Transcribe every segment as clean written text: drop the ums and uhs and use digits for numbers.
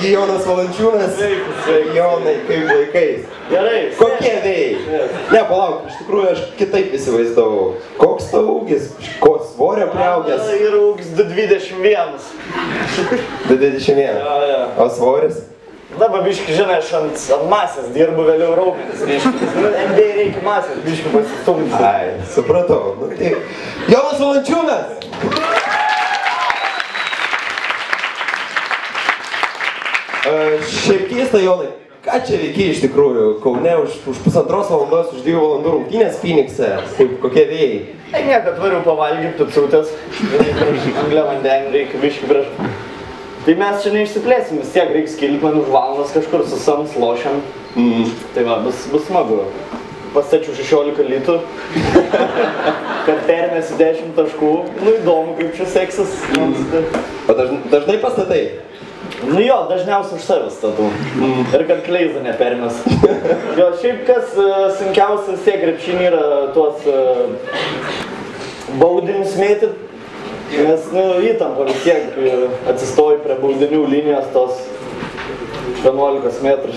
Taigi Jonas Valančiūnas. Sveikas. Jonai, kaip laikais? Gerai. Kokie vėjai? Ne, palauk, iš tikrųjų aš kitaip įsivaizdavau. Koks tavo ūgis? Ko svorio priaugęs? Ir ūgis 2,21. 2,21. Jo. O svoris? Dabar biški, žinai, aš ant masės dirbu, vėliau raumenis, reiškia. NBA reikia masės, biški pasistumti. Ai, supratau. Nu, tai... Jonas Valančiūnas! Šiaip keista, Jonai, ką čia veikia iš tikrųjų? Kaune už 1,5 valandos, už 2 valandų rungtynės Phoenixe, kaip kokie vėjai? Tai nieko, atvariu pavalgyti picutės, anglio vandenį reikia biški prieš. Tai mes čia neišsiplėsim, vis tiek reiks kilti man už valandas kažkur su sams lošiam. Tai va, bus smagu. Pastačiu 16 litų, kad permėsi 10 taškų. Nu įdomu, kaip čia seksis. O dažnai pastatai? Nu jo, dažniausiai už savęs statau. Ir kad Kleiza nepermės. Jo, šiaip kas sunkiausia vis tiek krepšinį yra tuos baudinius mėtyt. Nes, nu, įtampa vis tiek atsistoji prie baudinių linijos tos 11 metrų.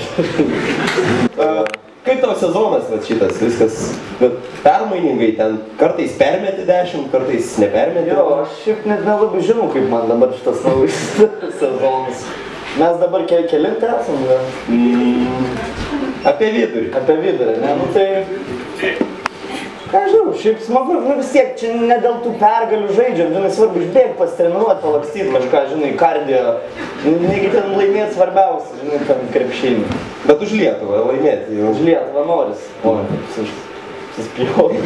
Kaip tavo sezonas šitas viskas? Permainingai ten, kartais permeti 10, kartais nepermeti? Jo, aš šiaip net nelabai žinau, kaip man dabar šitas naujas sezonas. Mes dabar kelintą esam, ne? Apie vidurį. Apie vidurį, ne? Nu tai... Ką žinau, šiaip smagu, nu vis tiek, čia ne dėl tų pergalių žaidžiam, žinai, svarbu išbėgti, pasitreniruoti, palakstyti kažką, žinai, kardio. Negi ten laimėti svarbiausia, žinai, ten krepšinį. Bet už Lietuvą laimėti jau. Už Lietuvą noris. Oi, suspjauti.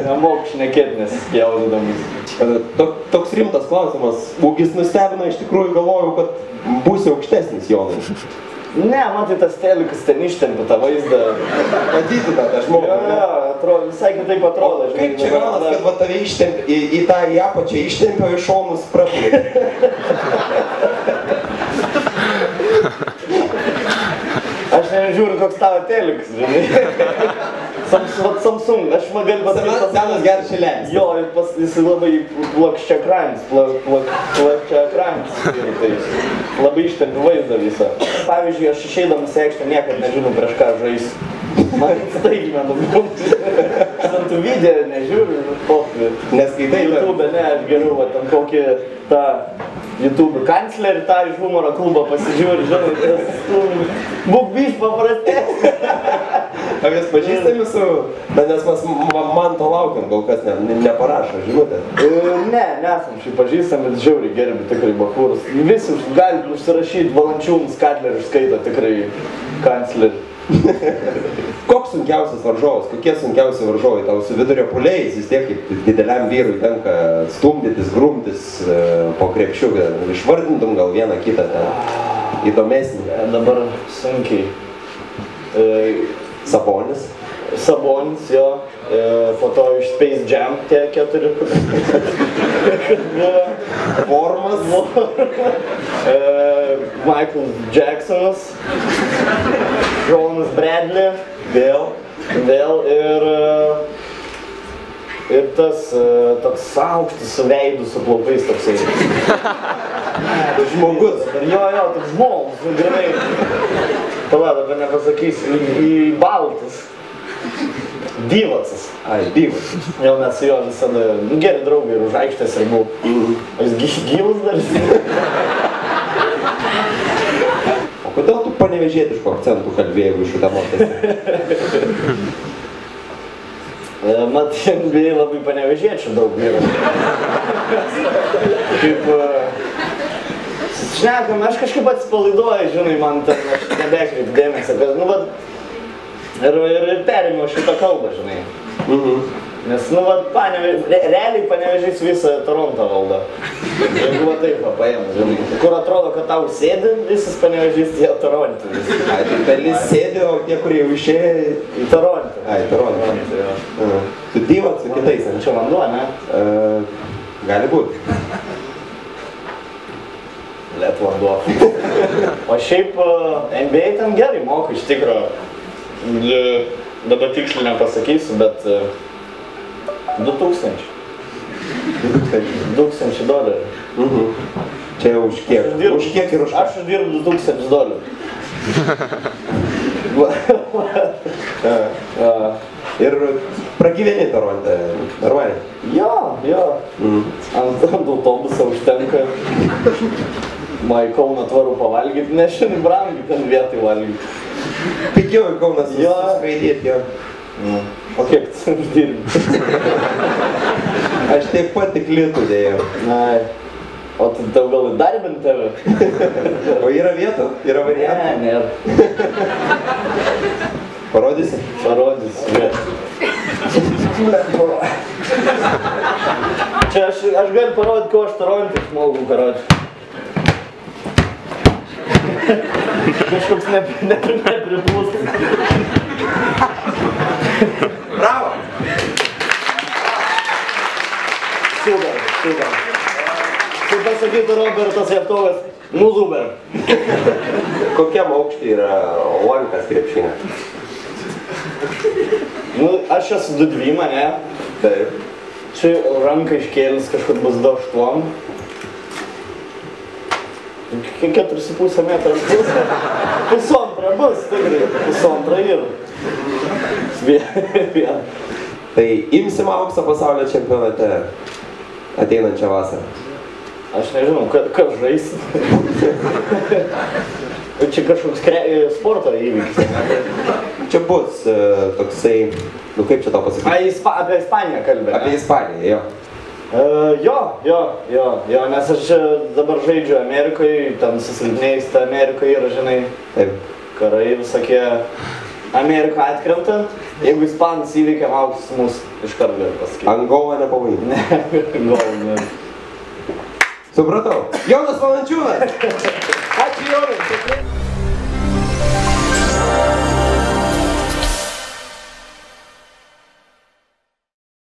Nemok šnekėti, nesispjaudydamas. Toks rimtas klausimas. Ūgis nustebino, iš tikrųjų galvojau, kad būsi aukštesnis, Jonai. Ne, matai, tas telikas ten ištempė tą vaizdą. Padidina tą žmogų. Jo, visai kitaip atrodo. Kaip čia gaunas, kad va tave ištempė, į tą į apačią ištempė, o į šonus praplėkė? Aš nežiūriu, koks tavo telikas, žinai. Samsung, aš galiu pasakyti... Senas geras šilelis. Jo, jis labai plokščiakranis, plokščiakranis. Labai ištempė vaizdą visą. Pavyzdžiui, aš išeidamas į aikštę niekad nežinau prieš ką žaisti. Man staigi man būtų. Aš ant tų video nežiūriu, kokį. Neskaitai? YouTube, ne, aš geriau, va, tam kokį tą YouTube kanclerį, tą iš humoro klubą pasižiūri, žinai, būk biš paprastesnį. Ar jūs pažįstami su... Nes man to laukiam, kol kas neparašo, žinote? Ne, nesam šiaip pažįstami, bet žiauriai gerbi tikrai bakūrus. Visi gali užsirašyti Valančiūnas, Kadlerį skaito tikrai kanclerį. Koks sunkiausias varžovas? Kokie sunkiausi varžovai tau su vidurio puolėjais? Vis tiek kaip dideliam vyrui tenka stumdytis, grumtis po krepšių. Išvardintum gal vieną kitą ten įdomesnį? Dabar sunkiai. Sabonis? Sabonis, jo. Po to iš Space Jam tie 4. Formas? Michael Jacksonas. Jonas Bradley. Vėl ir tas toks aukštas su veidu, su plaukais toksai. Žmogus. Jo, toks žmogus, gerai. Pala, dabar nepasakysiu, į baltus. Divacas. Ai, Divacas. Jau mes su juo visada, geri draugai ir už aikštės ribų. O jis gyvas dar? O kodėl tu panevėžietiškų akcentų kalbėjai iš šitą mokėsi? Mat, NBA labai panevėžiečių daug yra. Kaip... Šnekam, aš kažkaip atsipalaiduoju, žinai, man ten, aš nebekreipiu dėmesio, kad, nu, vat, ir perėmiau šitą kalbą, žinai. Nes, nu, vat, realiai Panevėžys visą Torontą valdo. Jeigu va taip paėmė, žinai. Kur atrodo, kad tau sėdi, visas Panevėžys tie Torontų. Ai, tai dalis sėdi, o tie, kurie jau išėjo į Torontą. Ai, Torontą. Tu Divat su kitais, ne? Čia vanduo, ne? Gali būti. Liet vanduo. O šiaip NBA ten gerai moka, iš tikro. Dabar tiksliai nepasakysiu, bet 2000 $2,000. Čia už kiek? Už kiek ir už ką? Aš uždirbu $2000. Ir pragyveni Toronte, normaliai? Jo. Ant autobuso užtenka. Ma į Kauną atvaru pavalgyti, nes šiandien brangiai ten vietai valgyti. Pigiau į Kauną suskraidyti, jo. O kiek tu uždirbi? Aš tiek pat tik litų dėjau. Ai. O tu tau gal įdarbint tave? O yra vietų? Yra variantų? Ne, nėra. Parodysi? Parodysi vietą. Čia aš galiu parodyti, ko aš Toronte išmokau, karoči. Kažkoks nepriplūstas. Bravo! Super. Kaip pasakytų Robertas Jevtovas, nu super. Kokiam aukštį yra lankas krepšinė? Nu, aš esu 2-2, ne? Taip. Čia ranką iškėlis kažkur bus 2-8. 4,5 metrų bus. Pusantro bus, tikrai. Pusantro ir. Vien. Tai imsim auksą pasaulio čempionate ateinančią vasarą. Aš nežinau, kas žais. Čia kažkoks sporto įvykis. Čia bus toksai, nu kaip čia tau pasakyti? Apie Ispaniją kalbė. Apie Ispaniją, jo. Jo, nes aš dabar žaidžiu Amerikoje, ten susilpnėjus ta Amerikoje yra, žinai, Taip. karai visokie Ameriką atkrentant. Jeigu Ispanas įveikia auksus mus, iškart galiu pasakyti. Angola nepavojinga. Ne, Angola, ne. Supratau. Jonas Valančiūnas. Ačiū, Jonai.